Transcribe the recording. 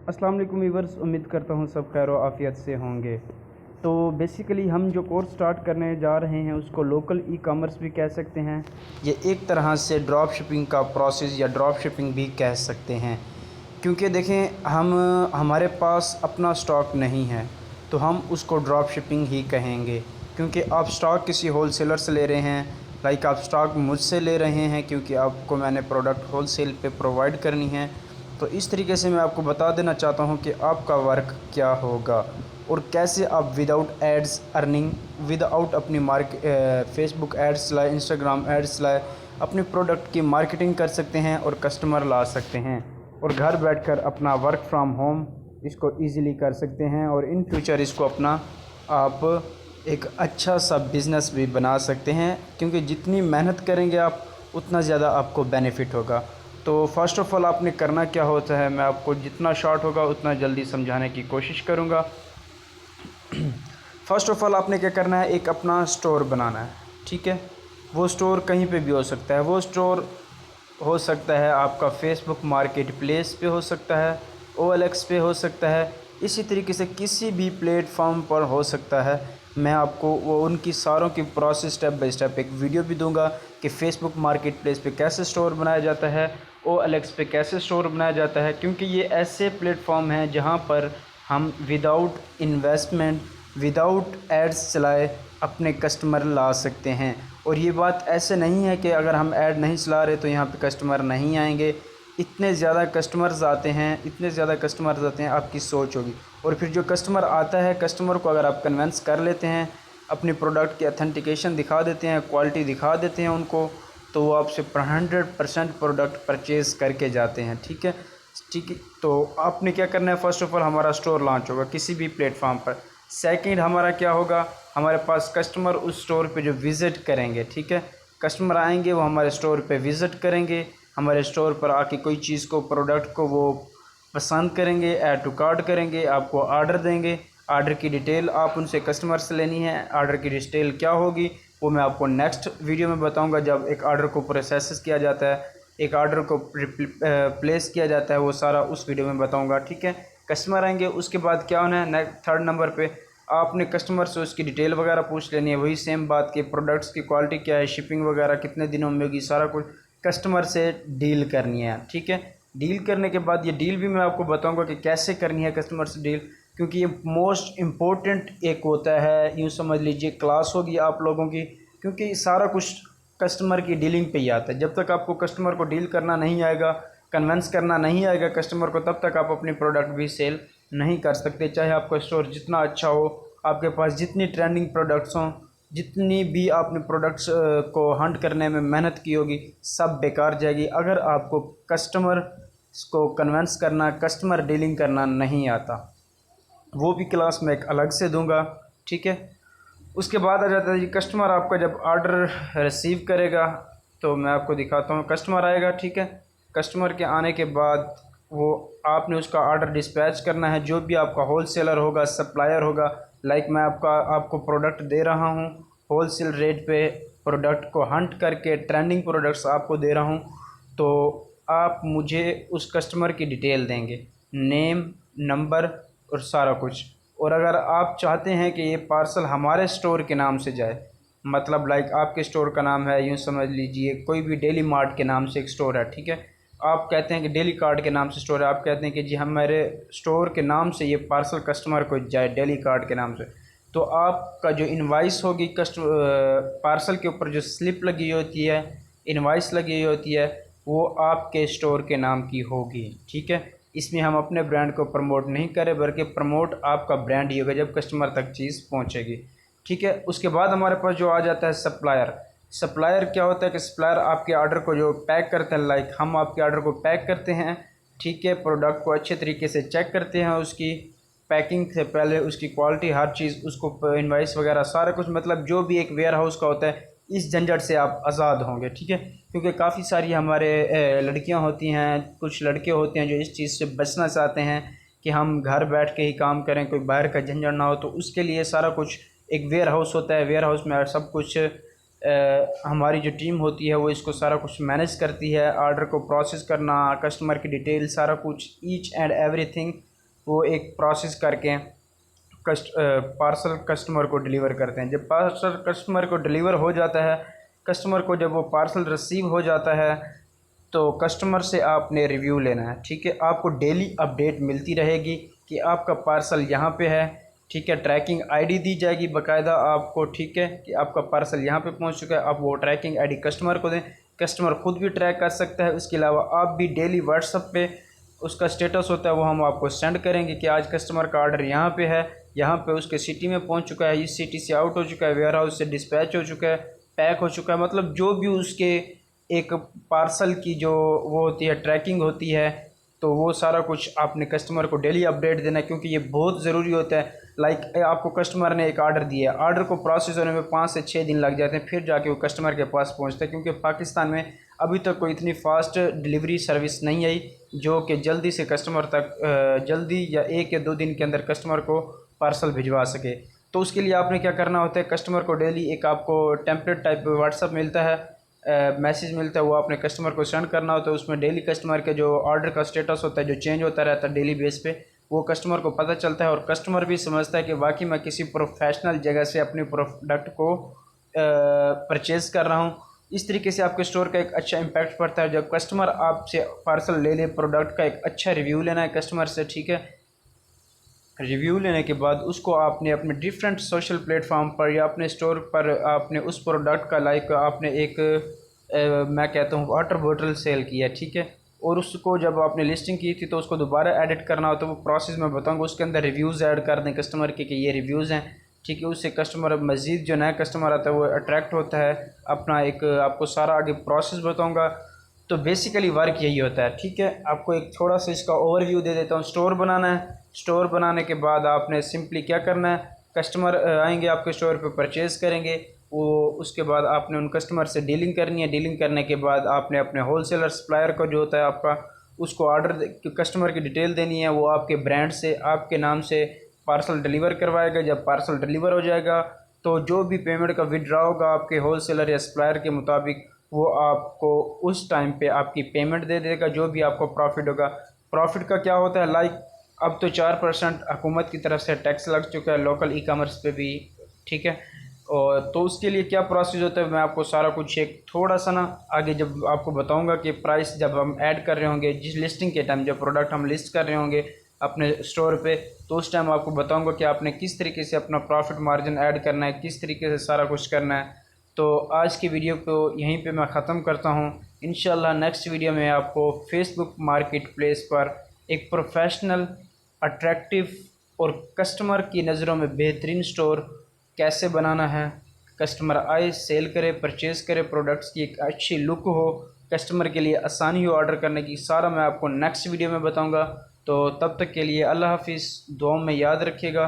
अस्सलाम वालेकुम वीवर्स, उम्मीद करता हूँ सब खैर व आफ़ियत से होंगे। तो बेसिकली हम जो कोर्स स्टार्ट करने जा रहे हैं उसको लोकल ई कॉमर्स भी कह सकते हैं। ये एक तरह से ड्रॉप शिपिंग का प्रोसेस या ड्रॉप शिपिंग भी कह सकते हैं, क्योंकि देखें हमारे पास अपना स्टॉक नहीं है तो हम उसको ड्रॉप शिपिंग ही कहेंगे। क्योंकि आप स्टॉक किसी होलसेलर से ले रहे हैं, लाइक आप स्टॉक मुझसे ले रहे हैं क्योंकि आपको मैंने प्रोडक्ट होलसेल पे प्रोवाइड करनी है। तो इस तरीके से मैं आपको बता देना चाहता हूँ कि आपका वर्क क्या होगा और कैसे आप विदाउट एड्स अर्निंग, विदाउट अपनी फेसबुक एड्स लाए, इंस्टाग्राम एड्स लाए, अपने प्रोडक्ट की मार्केटिंग कर सकते हैं और कस्टमर ला सकते हैं और घर बैठकर अपना वर्क फ्रॉम होम इसको इजीली कर सकते हैं और इन फ्यूचर इसको अपना आप एक अच्छा सा बिज़नेस भी बना सकते हैं। क्योंकि जितनी मेहनत करेंगे आप उतना ज़्यादा आपको बेनिफिट होगा। तो फ़र्स्ट ऑफ़ ऑल आपने करना क्या होता है, मैं आपको जितना शॉर्ट होगा उतना जल्दी समझाने की कोशिश करूँगा। फ़र्स्ट ऑफ़ ऑल आपने क्या करना है, एक अपना स्टोर बनाना है। ठीक है, वो स्टोर कहीं पे भी हो सकता है। वो स्टोर हो सकता है आपका फेसबुक मार्केट प्लेस पे हो सकता है, OLX पे हो सकता है, इसी तरीके से किसी भी प्लेटफॉर्म पर हो सकता है। मैं आपको वो उनकी सारों की प्रोसेस स्टेप बाय स्टेप एक वीडियो भी दूंगा कि फ़ेसबुक मार्केट प्लेस पे कैसे स्टोर बनाया जाता है, OLX पे कैसे स्टोर बनाया जाता है। क्योंकि ये ऐसे प्लेटफॉर्म हैं जहाँ पर हम विदाउट इन्वेस्टमेंट, विदाउट एड्स चलाए अपने कस्टमर ला सकते हैं। और ये बात ऐसे नहीं है कि अगर हम ऐड नहीं चला रहे तो यहाँ पे कस्टमर नहीं आएंगे। इतने ज़्यादा कस्टमर्स आते हैं, इतने ज़्यादा कस्टमर्स आते हैं, आपकी सोच होगी। और फिर जो कस्टमर आता है, कस्टमर को अगर आप कन्विंस कर लेते हैं, अपने प्रोडक्ट की अथेंटिकेशन दिखा देते हैं, क्वालिटी दिखा देते हैं उनको, तो वो आपसे 100% प्रोडक्ट परचेज़ करके जाते हैं। ठीक है, ठीक है। तो आपने क्या करना है, फ़र्स्ट ऑफ़ ऑल हमारा स्टोर लॉन्च होगा किसी भी प्लेटफॉर्म पर। सेकंड हमारा क्या होगा, हमारे पास कस्टमर उस स्टोर पे जो विज़िट करेंगे, ठीक है, कस्टमर आएंगे, वो हमारे स्टोर पे विज़िट करेंगे, हमारे स्टोर पर आके कोई चीज़ को, प्रोडक्ट को वो पसंद करेंगे, ऐड टू कार्ट करेंगे, आपको ऑर्डर देंगे। ऑर्डर की डिटेल आप उनसे कस्टमर से लेनी है। ऑर्डर की डिटेल क्या होगी वो मैं आपको नेक्स्ट वीडियो में बताऊंगा। जब एक ऑर्डर को प्रोसेस किया जाता है, एक ऑर्डर को प्लेस किया जाता है, वो सारा उस वीडियो में बताऊंगा। ठीक है, कस्टमर आएंगे, उसके बाद क्या होना है, थर्ड नंबर पे आपने कस्टमर से उसकी डिटेल वगैरह पूछ लेनी है। वही सेम बात कि प्रोडक्ट्स की क्वालिटी क्या है, शिपिंग वगैरह कितने दिनों में होगी, सारा कुछ कस्टमर से डील करनी है। ठीक है, डील करने के बाद ये डील भी मैं आपको बताऊंगा कि कैसे करनी है कस्टमर से डील, क्योंकि ये मोस्ट इम्पोर्टेंट एक होता है, यूँ समझ लीजिए क्लास होगी आप लोगों की। क्योंकि सारा कुछ कस्टमर की डीलिंग पे ही आता है। जब तक आपको कस्टमर को डील करना नहीं आएगा, कन्विंस करना नहीं आएगा कस्टमर को, तब तक आप अपनी प्रोडक्ट भी सेल नहीं कर सकते। चाहे आपका स्टोर जितना अच्छा हो, आपके पास जितनी ट्रेंडिंग प्रोडक्ट्स हों, जितनी भी आपने प्रोडक्ट्स को हंट करने में मेहनत की होगी, सब बेकार जाएगी अगर आपको कस्टमर को कन्विंस करना, कस्टमर डीलिंग करना नहीं आता। वो भी क्लास में एक अलग से दूंगा। ठीक है, उसके बाद आ जाता है जी कस्टमर आपका जब ऑर्डर रिसीव करेगा, तो मैं आपको दिखाता हूँ। कस्टमर आएगा, ठीक है, कस्टमर के आने के बाद वो आपने उसका ऑर्डर डिस्पैच करना है। जो भी आपका होलसेलर होगा, सप्लायर होगा, लाइक मैं आपको प्रोडक्ट दे रहा हूँ होलसेल रेट पे, प्रोडक्ट को हंट करके ट्रेंडिंग प्रोडक्ट्स आपको दे रहा हूँ, तो आप मुझे उस कस्टमर की डिटेल देंगे, नेम, नंबर और सारा कुछ। और अगर आप चाहते हैं कि ये पार्सल हमारे स्टोर के नाम से जाए, मतलब लाइक आपके स्टोर का नाम है, यूँ समझ लीजिए कोई भी डेली मार्ट के नाम से एक स्टोर है, ठीक है, आप कहते हैं कि डेली कार्ड के नाम से स्टोर है, आप कहते हैं कि जी हमारे स्टोर के नाम से ये पार्सल कस्टमर को जाए डेली कार्ड के नाम से, तो आपका जो इनवाइस होगी पार्सल के ऊपर जो स्लिप लगी होती है, इनवाइस लगी होती है, वो आपके स्टोर के नाम की होगी। ठीक है, इसमें हम अपने ब्रांड को प्रमोट नहीं करें, बल्कि प्रमोट आपका ब्रांड ही होगा जब कस्टमर तक चीज़ पहुंचेगी। ठीक है, उसके बाद हमारे पास जो आ जाता है सप्लायर। सप्लायर क्या होता है कि सप्लायर आपके ऑर्डर को जो पैक करते हैं, लाइक हम आपके ऑर्डर को पैक करते हैं, ठीक है, प्रोडक्ट को अच्छे तरीके से चेक करते हैं, उसकी पैकिंग से पहले उसकी क्वालिटी, हर चीज़, उसको इनवाइस वगैरह सारा कुछ, मतलब जो भी एक वेयर हाउस का होता है, इस झंझट से आप आज़ाद होंगे। ठीक है, क्योंकि काफ़ी सारी हमारे लड़कियां होती हैं, कुछ लड़के होते हैं जो इस चीज़ से बचना चाहते हैं कि हम घर बैठ के ही काम करें, कोई बाहर का झंझट ना हो। तो उसके लिए सारा कुछ एक वेयर हाउस होता है, वेयर हाउस में सब कुछ हमारी जो टीम होती है वो इसको सारा कुछ मैनेज करती है। ऑर्डर को प्रोसेस करना, कस्टमर की डिटेल, सारा कुछ, ईच एंड एवरीथिंग वो एक प्रोसेस करके पार्सल कस्टमर को डिलीवर करते हैं। जब पार्सल कस्टमर को डिलीवर हो जाता है, कस्टमर को जब वो पार्सल रिसीव हो जाता है तो कस्टमर से आपने रिव्यू लेना है। ठीक है, आपको डेली अपडेट मिलती रहेगी कि आपका पार्सल यहाँ पे है। ठीक है, ट्रैकिंग आईडी दी जाएगी बाकायदा आपको। ठीक है, कि आपका पार्सल यहाँ पे पहुँच चुका है। आप वो ट्रैकिंग आईडी कस्टमर को दें, कस्टमर ख़ुद भी ट्रैक कर सकता है। उसके अलावा आप भी डेली व्हाट्सएप पे उसका स्टेटस होता है वो हम आपको सेंड करेंगे कि आज कस्टमर का ऑर्डर यहाँ पे है, यहाँ पे उसके सिटी में पहुँच चुका है, इस सिटी से आउट हो चुका है, वेयर हाउस से डिस्पैच हो चुका है, पैक हो चुका है। मतलब जो भी उसके एक पार्सल की जो वो होती है ट्रैकिंग होती है, तो वो सारा कुछ आपने कस्टमर को डेली अपडेट देना है, क्योंकि ये बहुत ज़रूरी होता है। लाइक आपको कस्टमर ने एक ऑर्डर दिया, ऑर्डर को प्रोसेस होने में 5 से 6 दिन लग जाते हैं, फिर जाके वो कस्टमर के पास पहुंचता है। क्योंकि पाकिस्तान में अभी तक कोई इतनी फास्ट डिलीवरी सर्विस नहीं आई जो कि जल्दी से कस्टमर तक जल्दी या 1 या 2 दिन के अंदर कस्टमर को पार्सल भिजवा सके। तो उसके लिए आपने क्या करना होता है, कस्टमर को डेली एक आपको टेम्पलेट टाइप व्हाट्सअप मिलता है, मैसेज मिलता है, वो आपने कस्टमर को सेंड करना होता है। उसमें डेली कस्टमर के जो ऑर्डर का स्टेटस होता है जो चेंज होता रहता है डेली बेस पे, वो कस्टमर को पता चलता है और कस्टमर भी समझता है कि वाकई मैं किसी प्रोफेशनल जगह से अपने प्रोडक्ट को परचेज़ कर रहा हूँ। इस तरीके से आपके स्टोर का एक अच्छा इम्पैक्ट पड़ता है। जब कस्टमर आपसे पार्सल ले ले, प्रोडक्ट का एक अच्छा रिव्यू लेना है कस्टमर से। ठीक है, रिव्यू लेने के बाद उसको आपने अपने डिफरेंट सोशल प्लेटफॉर्म पर या अपने स्टोर पर आपने उस प्रोडक्ट का लाइक आपने एक मैं कहता हूँ वाटर बोतल सेल किया। ठीक है, और उसको जब आपने लिस्टिंग की थी तो उसको दोबारा एडिट करना हो तो वो प्रोसेस मैं बताऊँगा। उसके अंदर रिव्यूज़ ऐड कर दें कस्टमर के कि ये रिव्यूज़ हैं। ठीक है, उससे कस्टमर मज़ीद जो नया कस्टमर आता है वो अट्रैक्ट होता है। अपना एक आपको सारा आगे प्रोसेस बताऊँगा। तो बेसिकली वर्क यही होता है। ठीक है, आपको एक थोड़ा सा इसका ओवरव्यू दे देता हूँ। स्टोर बनाना है, स्टोर बनाने के बाद आपने सिंपली क्या करना है, कस्टमर आएंगे आपके स्टोर पे, परचेज़ करेंगे वो, उसके बाद आपने उन कस्टमर से डीलिंग करनी है। डीलिंग करने के बाद आपने अपने होलसेलर सप्लायर को जो होता है आपका, उसको ऑर्डर कस्टमर की डिटेल देनी है। वो आपके ब्रांड से आपके नाम से पार्सल डिलीवर करवाएगा। जब पार्सल डिलीवर हो जाएगा तो जो भी पेमेंट का विड्रॉ होगा आपके होलसेलर या सप्लायर के मुताबिक, वो आपको उस टाइम पे आपकी पेमेंट दे देगा, जो भी आपको प्रॉफिट होगा। प्रॉफिट का क्या होता है, लाइक अब तो 4% हुकूमत की तरफ से टैक्स लग चुका है लोकल ई कॉमर्स पे भी। ठीक है, और तो उसके लिए क्या प्रोसेस होता है मैं आपको सारा कुछ एक थोड़ा सा ना आगे जब आपको बताऊंगा कि प्राइस जब हम ऐड कर रहे होंगे, जिस लिस्टिंग के टाइम जब प्रोडक्ट हम लिस्ट कर रहे होंगे अपने स्टोर पे, तो उस टाइम आपको बताऊंगा कि आपने किस तरीके से अपना प्रॉफिट मार्जिन ऐड करना है, किस तरीके से सारा कुछ करना है। तो आज की वीडियो को यहीं पे मैं ख़त्म करता हूँ। इंशाल्लाह नेक्स्ट वीडियो में आपको फेसबुक मार्केट प्लेस पर एक प्रोफेशनल, अट्रैक्टिव और कस्टमर की नज़रों में बेहतरीन स्टोर कैसे बनाना है, कस्टमर आए, सेल करे, परचेज़ करे, प्रोडक्ट्स की एक अच्छी लुक हो, कस्टमर के लिए आसानी हो ऑर्डर करने की, सारा मैं आपको नेक्स्ट वीडियो में बताऊँगा। तो तब तक के लिए अल्लाह हाफिज़, दुआ में याद रखिएगा।